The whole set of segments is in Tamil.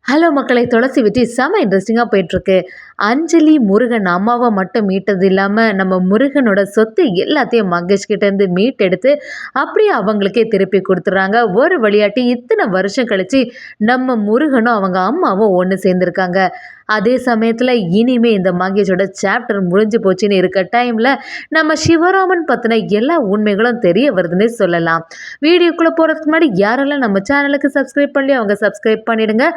ஹலோ மக்களை, துளசி வெட்டி செம இன்ட்ரெஸ்டிங்காக போயிட்டுருக்கு. அஞ்சலி முருகன் அம்மாவை மட்டும் மீட்டது இல்லாமல் நம்ம முருகனோட சொத்து எல்லாத்தையும் மகேஷ் கிட்டேருந்து மீட்டெடுத்து அப்படியே அவங்களுக்கே திருப்பி கொடுத்துட்றாங்க. ஒரு விளையாட்டு இத்தனை வருஷம் கழித்து நம்ம முருகனும் அவங்க அம்மாவும் ஒன்று சேர்ந்துருக்காங்க. அதே சமயத்தில் இனிமே இந்த மகேஷோட சாப்டர் முடிஞ்சு போச்சுன்னு இருக்க டைமில் நம்ம சிவராமன் பற்றின எல்லா உண்மைகளும் தெரிய வருதுன்னே சொல்லலாம். வீடியோக்குள்ளே போகிறதுக்கு முன்னாடி யாரெல்லாம் நம்ம சேனலுக்கு சப்ஸ்கிரைப் பண்ணி அவங்க சப்ஸ்கிரைப் பண்ணிடுங்க.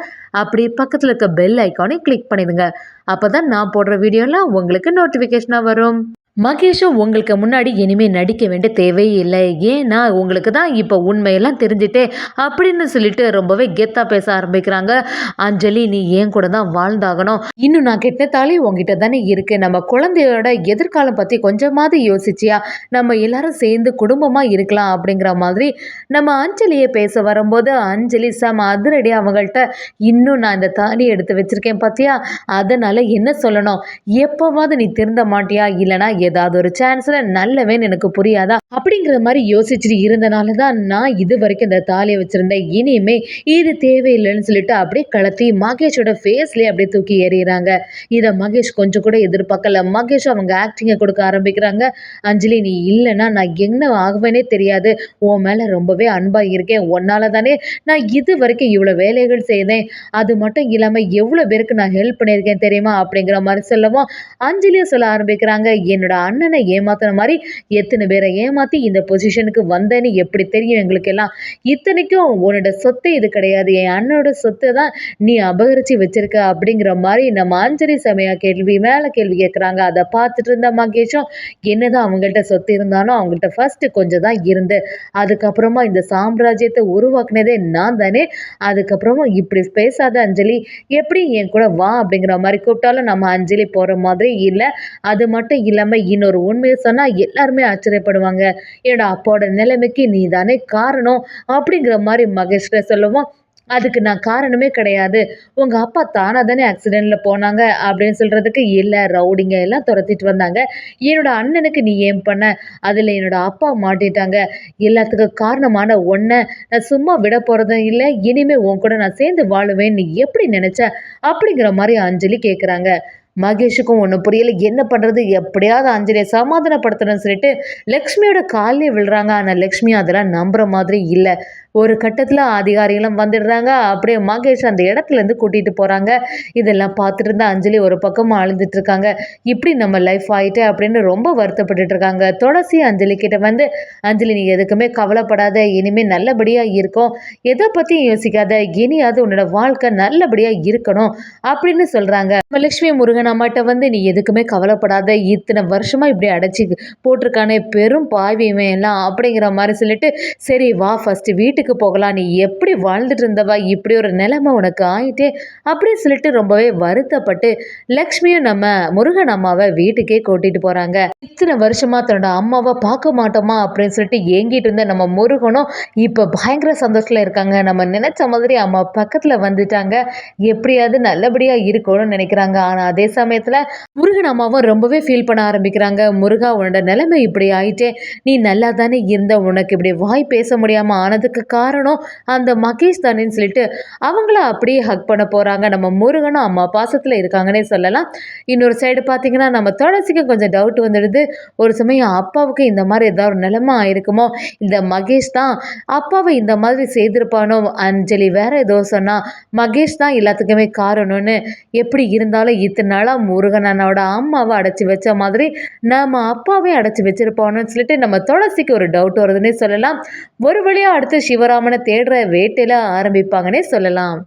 அப்படி பக்கத்தில் இருக்க பெல் ஐக்கானை கிளிக் பண்ணிடுங்க. அப்போ தான் நான் போடுற வீடியோலாம் உங்களுக்கு நோட்டிஃபிகேஷனாக வரும். மகேஷும் உங்களுக்கு முன்னாடி இனிமேல் நடிக்க வேண்டிய தேவையே இல்லை, ஏன்னா உங்களுக்கு தான் இப்போ உண்மையெல்லாம் தெரிஞ்சுட்டே அப்படின்னு சொல்லிட்டு ரொம்பவே கெத்தாக பேச ஆரம்பிக்கிறாங்க. அஞ்சலி, நீ ஏன் கூட தான் வாழ்ந்தாகணும். இன்னும் நான் கெட்ட தாலி உங்ககிட்ட தானே இருக்கு. நம்ம குழந்தையோட எதிர்காலம் பற்றி கொஞ்சமாவது யோசிச்சியா? நம்ம எல்லாரும் சேர்ந்து குடும்பமாக இருக்கலாம் அப்படிங்கிற மாதிரி நம்ம அஞ்சலியை பேச வரும்போது அஞ்சலி செம அதிரடி அவங்கள்ட்ட, இன்னும் நான் இந்த தாலியை எடுத்து வச்சிருக்கேன் பார்த்தியா, அதனால என்ன சொல்லணும், எப்போவாவது நீ திருந்த மாட்டியா, இல்லைனா ஏதாவது ஒரு சான்ஸ்ல நல்லவேன்னு எனக்கு புரியாதா அப்படிங்கிற மாதிரி யோசிச்சுட்டு இருந்தனால தான் நான் இது வரைக்கும் இந்த தாலியை வச்சிருந்தேன். இனிமே இது தேவையில்லைன்னு சொல்லிட்டு அப்படியே கலத்தி மகேஷோட ஃபேஸ்லேயே அப்படியே தூக்கி எறிகிறாங்க. இதை மகேஷ் கொஞ்சம் கூட எதிர்பார்க்கல. மகேஷ் அவங்க ஆக்டிங்கை கொடுக்க ஆரம்பிக்கிறாங்க. அஞ்சலி, நீ இல்லைன்னா நான் என்ன ஆகுவேனே தெரியாது. உன் மேலே ரொம்பவே அன்பாக இருக்கேன். உன்னால தானே நான் இது வரைக்கும் இவ்வளோ வேலைகள் செய்தேன். அது மட்டும் இல்லாமல் எவ்வளோ பேருக்கு நான் ஹெல்ப் பண்ணியிருக்கேன் தெரியுமா அப்படிங்கிற மாதிரி சொல்லவும் அஞ்சலியும் சொல்ல ஆரம்பிக்கிறாங்க. என்னோட அண்ணனை ஏமாத்தின மாதிரி எத்தனை பேரை ஏமாத்தி இந்த பொசிஷனுக்கு வந்தேன்னு எப்படி தெரியும் எங்களுக்கு எல்லாம். இத்தனைக்கும் உன்னோட சொத்து இது கிடையாது, என் அண்ணனோட சொத்தை தான் நீ அபகரிச்சு வச்சிருக்க அப்படிங்கிற மாதிரி நம்ம அஞ்சலி செமையா கேள்வி மேல கேள்வி கேட்குறாங்க. அதை பார்த்துட்டு இருந்த மகேஷும், என்னதான் அவங்கள்ட்ட சொத்து இருந்தாலும் அவங்கள்ட்ட ஃபர்ஸ்ட் கொஞ்சம் தான் இருந்து, அதுக்கப்புறமா இந்த சாம்ராஜ்யத்தை உருவாக்குனதே நான் தானே, அதுக்கப்புறமா இப்படி பேசாத அஞ்சலி, எப்படி என் கூட வா அப்படிங்கிற மாதிரி கூப்பிட்டாலும் நம்ம அஞ்சலி போற மாதிரி இல்லை. அது மட்டும் இல்லாமல் இன்னொரு உண்மையை சொன்னால் எல்லாருமே ஆச்சரியப்படுவாங்க. என்னோட அப்பாவோட நிலைமைக்கு நீ தானே காரணம் அப்படிங்கிற மாதிரி மகேஷ்கிட்ட சொல்லுவோம். அதுக்கு நான் காரணமே கிடையாது, உங்கள் அப்பா தானாக தானே ஆக்சிடெண்ட்டில் போனாங்க அப்படின்னு சொல்கிறதுக்கு, இல்லை ரவுடிங்க எல்லாம் துரத்திட்டு வந்தாங்க, என்னோட அண்ணனுக்கு நீ ஏன் பண்ண, அதில் என்னோட அப்பா மாட்டிட்டாங்க, எல்லாத்துக்கும் காரணமான ஒன்றை நான் சும்மா விட போகிறதும் இல்லை, இனிமேல் உன் கூட நான் சேர்ந்து வாழுவேன் நீ எப்படி நினச்ச அப்படிங்கிற மாதிரி அஞ்சலி கேட்குறாங்க. மகேஷுக்கும் ஒன்றும் புரியல, என்ன பண்ணுறது, எப்படியாவது அஞ்சலியை சமாதானப்படுத்தணும்னு சொல்லிட்டு லக்ஷ்மியோட காலிலே விழுறாங்க. ஆனால் லக்ஷ்மி அதெல்லாம் நம்புகிற மாதிரி இல்லை. ஒரு கட்டத்தில் அதிகாரிகளும் வந்துடுறாங்க. அப்படியே மகேஷ் அந்த இடத்துலேருந்து கூட்டிகிட்டு போகிறாங்க. இதெல்லாம் பார்த்துட்டு இருந்தா அஞ்சலி ஒரு பக்கமாக அழுதுட்டு இருக்காங்க. இப்படி நம்ம லைஃப் ஆகிட்டு அப்படின்னு ரொம்ப வருத்தப்பட்டுட்டு இருக்காங்க. துளசி அஞ்சலி கிட்ட வந்து, அஞ்சலி நீ எதுக்குமே கவலைப்படாத, இனிமேல் நல்லபடியாக இருக்கும், எதை பற்றியும் யோசிக்காத, இனியாவது உன்னோட வாழ்க்கை நல்லபடியாக இருக்கணும் அப்படின்னு சொல்கிறாங்க. நம்ம லக்ஷ்மி முருகன் அம்மாட்ட வந்து, நீ எதுக்குமே கவலைப்படாத, இத்தனை வருஷமாக இப்படி அடைச்சி போட்டிருக்கானே பெரும் பாவியமே எல்லாம் அப்படிங்கிற மாதிரி சொல்லிட்டு, சரி வா ஃபஸ்ட்டு வீட்டுக்கு போகலாம், நீ எப்படி வாழ்ந்துட்டு இருந்தவா, இப்படி ஒரு நிலைமை உனக்கு ஆயிட்டே அப்படின்னு சொல்லிட்டு ரொம்பவே வருத்தப்பட்டு லக்ஷ்மியும் நம்ம முருகன் அம்மாவை வீட்டுக்கே கூட்டிட்டு போறாங்க. இத்தனை வருஷமா தன்னோட அம்மாவை பார்க்க மாட்டோமா அப்படின்னு சொல்லிட்டு ஏங்கிட்டு இருந்த நம்ம முருகனும் இப்ப பயங்கர சந்தோஷத்துல இருக்காங்க. நம்ம நினைச்ச மாதிரி அம்மா பக்கத்துல வந்துட்டாங்க, எப்படியாவது நல்லபடியா இருக்கணும்னு நினைக்கிறாங்க. ஆனா அதே சமயத்துல முருகன் அம்மாவும் ரொம்பவே ஃபீல் பண்ண ஆரம்பிக்கிறாங்க. முருகா, உன்னோட நிலைமை இப்படி ஆயிட்டே, நீ நல்லா தானே இருந்த, உனக்கு இப்படி வாய் பேச முடியாம ஆனதுக்கு காரணம் அந்த மகேஷ் தானேன்னு சொல்லிட்டு அவங்கள அப்படியே ஹக் பண்ண போகிறாங்க. நம்ம முருகனும் அம்மா பாசத்தில் இருக்காங்கன்னே சொல்லலாம். இன்னொரு சைடு பார்த்தீங்கன்னா நம்ம துளசிக்கு கொஞ்சம் டவுட் வந்துடுது. ஒரு சமயம் அப்பாவுக்கு இந்த மாதிரி ஏதாவது ஒரு நிலைமை ஆயிருக்குமோ, இந்த மகேஷ் தான் அப்பாவை இந்த மாதிரி செய்திருப்பானோ, அஞ்சலி வேற ஏதோ சொன்னால் மகேஷ் தான் எல்லாத்துக்குமே காரணம்னு. எப்படி இருந்தாலும் இத்தனை நாளாக முருகன் அண்ணாவோட அம்மாவை அடைச்சி வச்ச மாதிரி நம்ம அப்பாவே அடைச்சி வச்சிருப்பானோன்னு சொல்லிட்டு நம்ம துளசிக்கு ஒரு டவுட் வருதுன்னே சொல்லலாம். ஒரு வழியாக அடுத்து சிவராமனை தேடுற வேட்டையில ஆரம்பிப்பாங்கன்னே சொல்லலாம்.